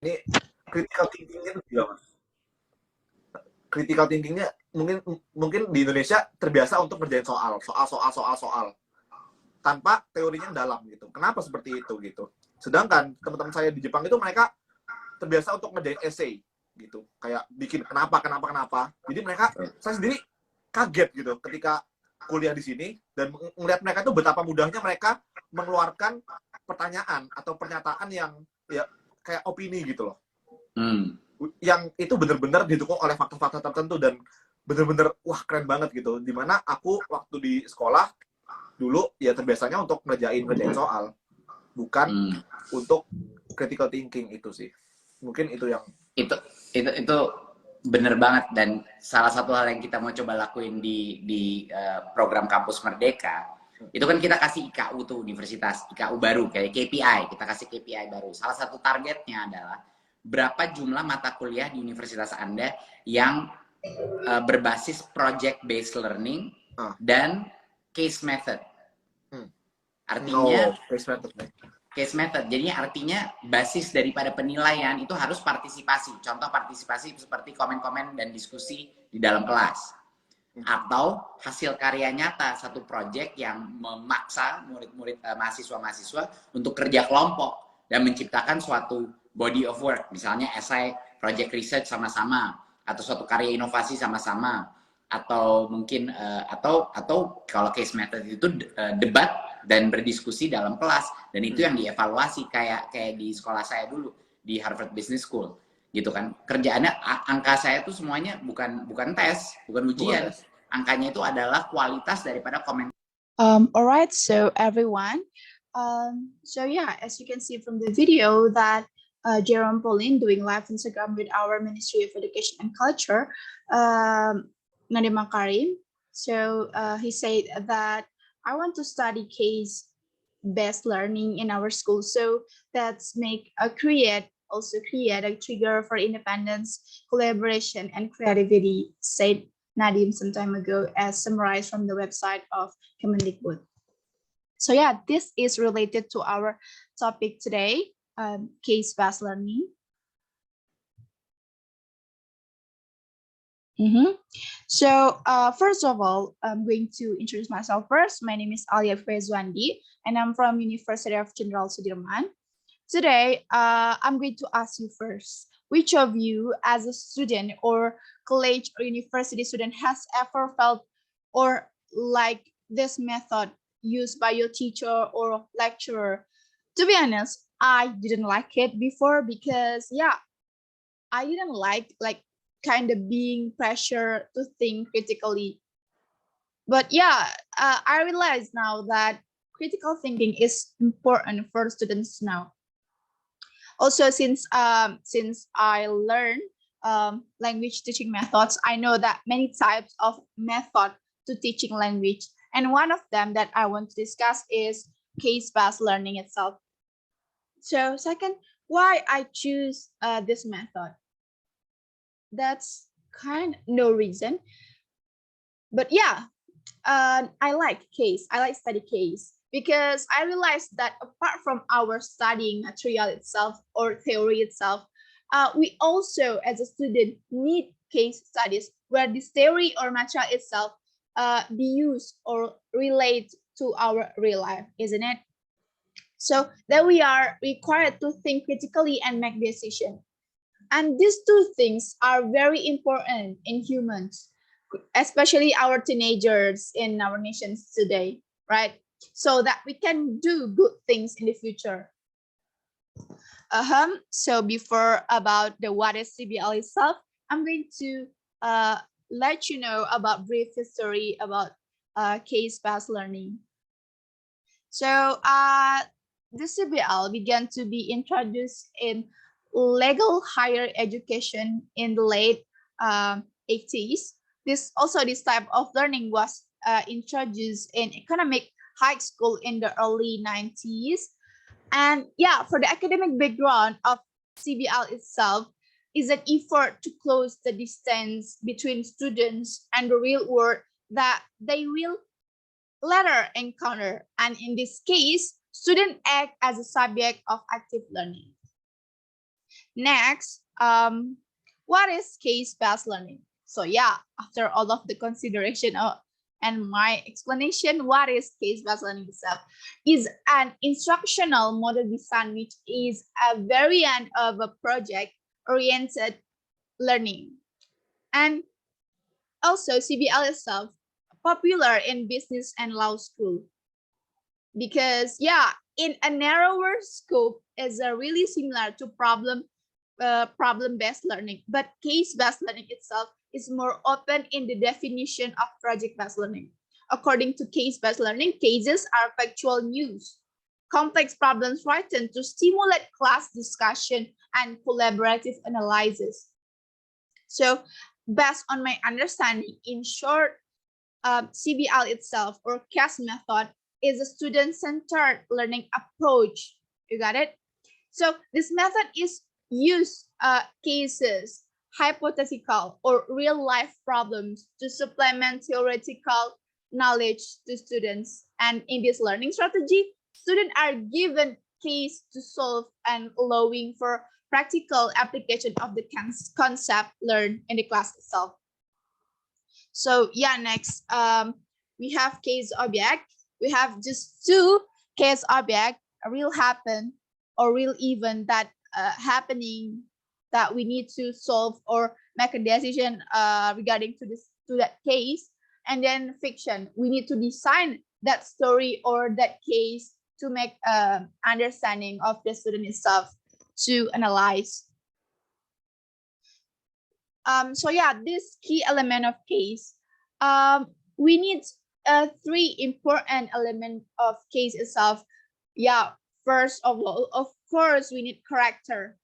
Ini critical thinking-nya itu gila, Mas. Critical thinking-nya mungkin di Indonesia terbiasa untuk ngerjain soal tanpa teorinya yang dalam gitu. Kenapa seperti itu gitu? Sedangkan teman-teman saya di Jepang itu mereka terbiasa untuk ngerjain essay gitu. Kayak bikin kenapa. Jadi saya sendiri kaget gitu ketika kuliah di sini dan melihat mereka itu betapa mudahnya mereka mengeluarkan pertanyaan atau pernyataan yang ya kayak opini gitu loh. Yang itu benar-benar didukung oleh fakta-fakta tertentu dan benar-benar wah keren banget gitu. Dimana aku waktu di sekolah dulu ya terbiasanya untuk ngerjain soal, bukan untuk critical thinking itu sih. Mungkin itu yang itu bener banget, dan salah satu hal yang kita mau coba lakuin di program Kampus Merdeka itu kan kita kasih IKU tuh, universitas IKU baru kayak KPI, kita kasih KPI baru. Salah satu targetnya adalah berapa jumlah mata kuliah di universitas Anda yang berbasis project based learning dan case method. Artinya case method. Jadi artinya basis daripada penilaian itu harus partisipasi. Contoh partisipasi seperti komen-komen dan diskusi di dalam kelas. Atau hasil karya nyata satu project yang memaksa murid-murid mahasiswa-mahasiswa untuk kerja kelompok dan menciptakan suatu body of work, misalnya essay, project research sama-sama, atau suatu karya inovasi sama-sama, atau mungkin atau kalau case method itu debat dan berdiskusi dalam kelas, dan itu yang dievaluasi kayak di sekolah saya dulu di Harvard Business School gitu kan. Kerjaannya angka saya tuh semuanya bukan tes, bukan ujian. Angkanya itu adalah kualitas daripada komen. Alright, so everyone, so yeah, as you can see from the video that Jerome Pauline doing live Instagram with our Ministry of Education and Culture, Nadiem Makarim. So he said that I want to study case-based learning in our school. So that's create a trigger for independence, collaboration, and creativity, said Nadiem some time ago, as summarized from the website of Kemendikbud. So yeah, this is related to our topic today, case-based learning. So first of all, I'm going to introduce myself first. My name is Alya Izwandi, and I'm from University of Jenderal Soedirman. Today, I'm going to ask you first, which of you as a student or college or university student has ever felt or like this method used by your teacher or lecturer? To be honest, I didn't like it before because yeah, I didn't like kind of being pressured to think critically. But yeah, I realize now that critical thinking is important for students now. Also, since I learned language teaching methods, I know that many types of method to teaching language, and one of them that I want to discuss is case-based learning itself. So second, why I choose this method? That's no reason, but yeah, I like study case, because I realized that apart from our studying material itself or theory itself, we also as a student need case studies where this theory or material itself be used or relate to our real life, isn't it? So that we are required to think critically and make decisions. And these two things are very important in humans, especially our teenagers in our nations today, right? So that we can do good things in the future. So before about the what is CBL itself, I'm going to let you know about brief history about case-based learning. So the CBL began to be introduced in legal higher education in the late 80s. This type of learning was introduced in economic high school in the early 90s. And yeah, for the academic background of CBL itself is an effort to close the distance between students and the real world that they will later encounter. And in this case, students act as a subject of active learning. Next, what is case-based learning? So yeah, after all of the consideration and my explanation, what is case-based learning itself is an instructional model design which is a variant of a project-oriented learning. And also CBL itself, popular in business and law school. Because yeah, in a narrower scope is really similar to problem-based learning, but case-based learning itself is more open in the definition of project-based learning. According to case-based learning, cases are factual news, complex problems written to stimulate class discussion and collaborative analysis. So based on my understanding, in short, CBL itself or CAS method is a student-centered learning approach. You got it? So this method is use cases, hypothetical or real-life problems to supplement theoretical knowledge to students. And in this learning strategy, students are given case to solve and allowing for practical application of the concept learned in the class itself. So yeah, next we have case object. We have just two case object, a real happen or real event that happening that we need to solve or make a decision regarding to that case. And then fiction, we need to design that story or that case to make understanding of the student itself to analyze. So yeah, this key element of case, we need three important elements of case itself. Yeah, first of all, of course, we need character.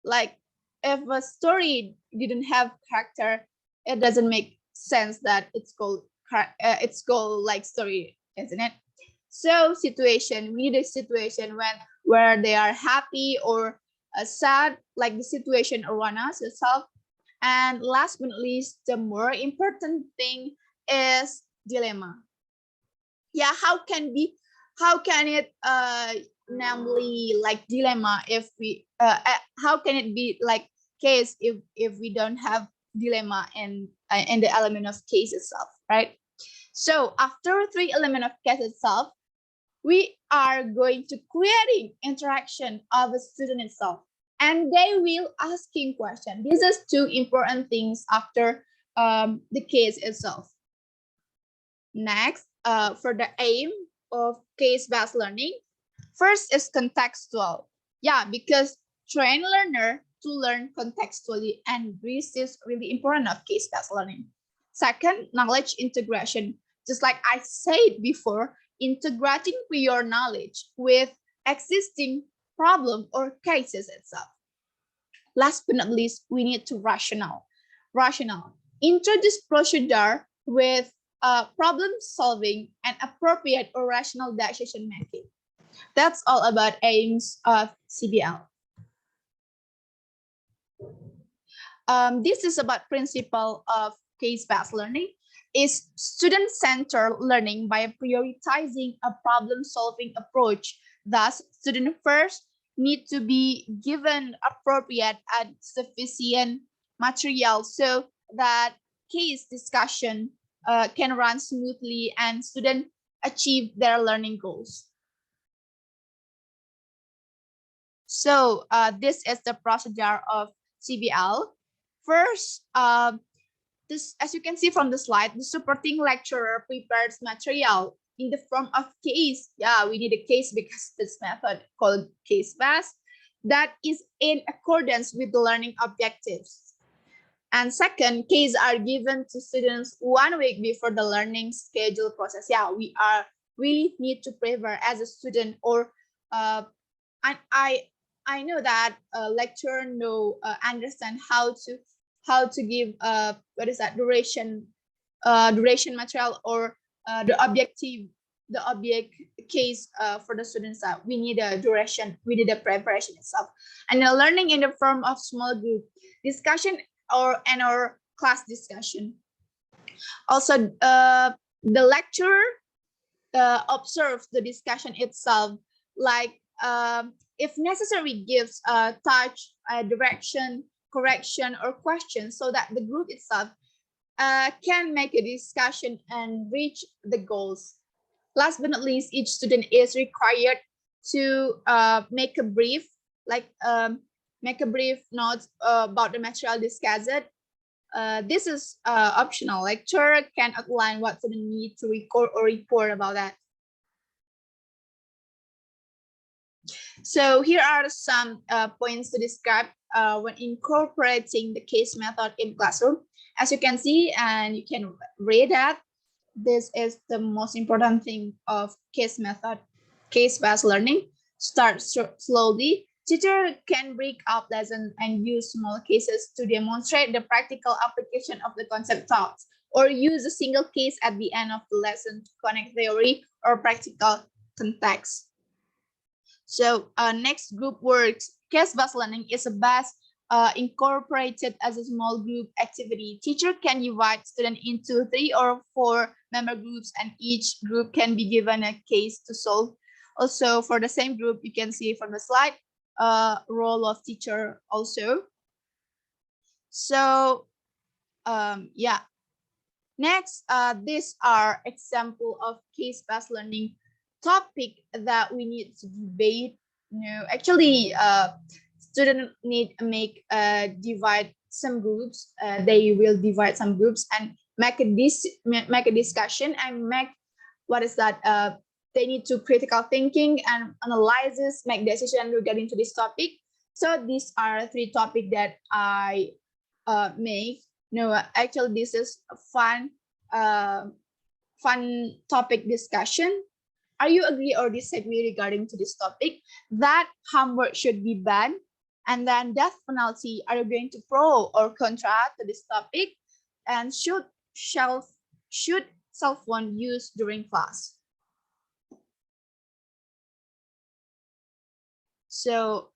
Like if a story didn't have character, it doesn't make sense that it's called like story, isn't it? So situation, we need a situation where they are happy or sad, like the situation around us itself. And last but not least, the more important thing is dilemma. Yeah, how can it namely like dilemma if we how can it be like case if we don't have dilemma in the element of case itself, right? So after three element of case itself, we are going to creating interaction of a student itself, and they will asking question. These are two important things after the case itself. Next, for the aim of case-based learning, first is contextual. Yeah, because train learner to learn contextually, and this is really important of case-based learning. Second, knowledge integration. Just like I said before, integrating your knowledge with existing problem or cases itself. Last but not least, we need to rational. Introduce procedure with problem solving and appropriate or rational decision making. That's all about aims of CBL. This is about principle of case-based learning. Is student-centered learning by prioritizing a problem-solving approach. Thus, students first need to be given appropriate and sufficient material so that case discussion can run smoothly and students achieve their learning goals. So this is the procedure of CBL. First, this, as you can see from the slide, the supporting lecturer prepares material in the form of case. Yeah, we need a case because this method called case-based that is in accordance with the learning objectives. And second, case are given to students 1 week before the learning schedule process. Yeah, we are really need to prepare as a student, or and I know that lecturer understand how to give what is that duration material or the object case for the students that we need a duration, we need a preparation itself, and the learning in the form of small group discussion or class discussion. Also, the lecturer observes the discussion itself, like if necessary, gives a touch, a direction, correction, or question so that the group itself can make a discussion and reach the goals. Last but not least, each student is required to make a brief, notes about the material discussed. This is optional. Lecturer can outline what students need to record or report about that. So here are some points to describe when incorporating the case method in classroom. As you can see, and you can read that, this is the most important thing of case method, case-based learning. Start slowly. Teacher can break up lessons and use small cases to demonstrate the practical application of the concept taught, or use a single case at the end of the lesson to connect theory or practical context. So next, group works. Case-based learning is a best incorporated as a small group activity. Teacher can divide students into 3 or 4 member groups, and each group can be given a case to solve. Also, for the same group, you can see from the slide, role of teacher also. So, yeah. Next, these are example of case-based learning topic that we need to debate. Actually, students need to make divide some groups. They will divide some groups and make a discussion and make what is that? They need to critical thinking and analysis, make decision regarding to this topic. So these are 3 topics that I make. Actually, this is a fun topic discussion. Are you agree or disagree regarding to this topic that homework should be banned? And then death penalty, are you going to pro or contra to this topic? And should cell phone used during class? So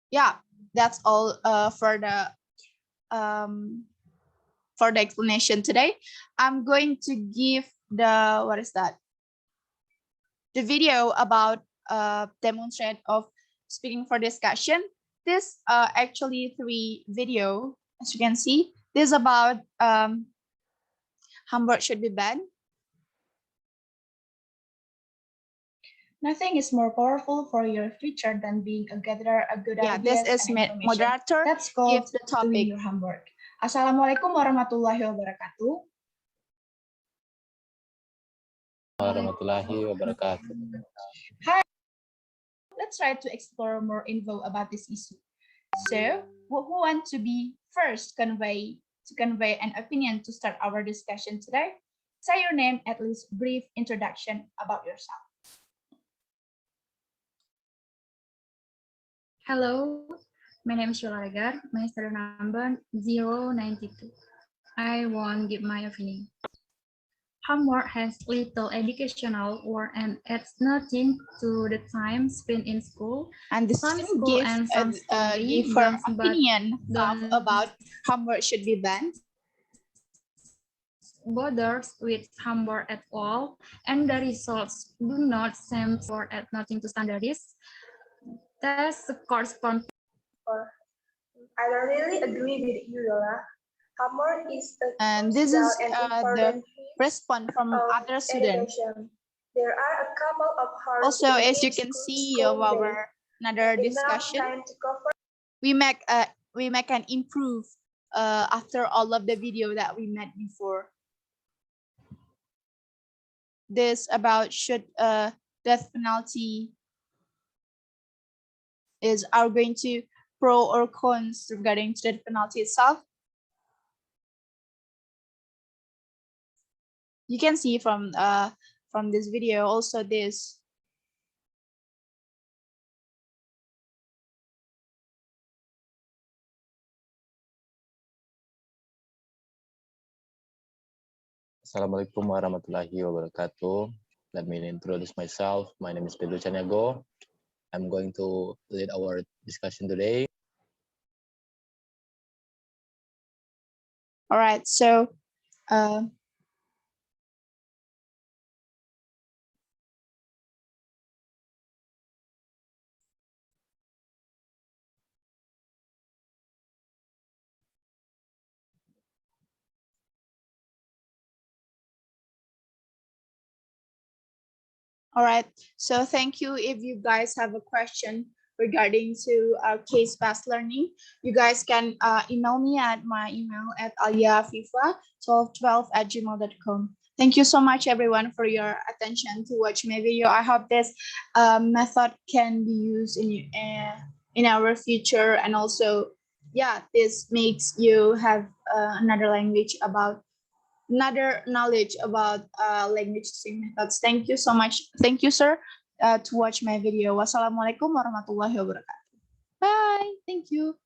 yeah, that's all for the explanation today. I'm going to give the the video about demonstrate of speaking for discussion. This actually 3 video, as you can see. This is about homework should be banned. Nothing is more powerful for your future than being a gatherer of good ideas This is and information. moderator. Let's go Give the topic. doing your homework. Assalamualaikum warahmatullahi wabarakatuh. Warahmatullahi wabarakatuh. Hi. Let's try to explore more info about this issue. So, who want to be first convey an opinion to start our discussion today? Say your name, at least brief introduction about yourself. Hello, my name is Shola Regar, my student number 092. I won't give my opinion. Homework has little educational work and adds nothing to the time spent in school. And the Some student school give and some study, her but opinion don't about homework should be banned. bothers with homework at all, and the results do not seem to add nothing to standards. That's correspond. I don't really agree with you, Yola. Homework is a And this is crucial and the important response from of other students. education. There are a couple of hard Also, things as you each can see school day. our another Enough discussion, time to cover. we make an improve after all of the video that we made before. This about should death penalty is are going to pro or cons regarding to death penalty itself. You can see from this video also this. Assalamualaikum warahmatullahi wabarakatuh. Let me introduce myself. My name is Pedro Chaniago. I'm going to lead our discussion today. All right, so All right. So thank you. If you guys have a question regarding to case-based learning, you guys can email me at my email at alyafifa1212@gmail.com. Thank you so much, everyone, for your attention to watch my video. I hope this method can be used in our future, and also, yeah, this makes you have another knowledge about language teaching methods. Thank you so much. Thank you, sir, to watch my video. Wassalamualaikum warahmatullahi wabarakatuh. Bye. Thank you.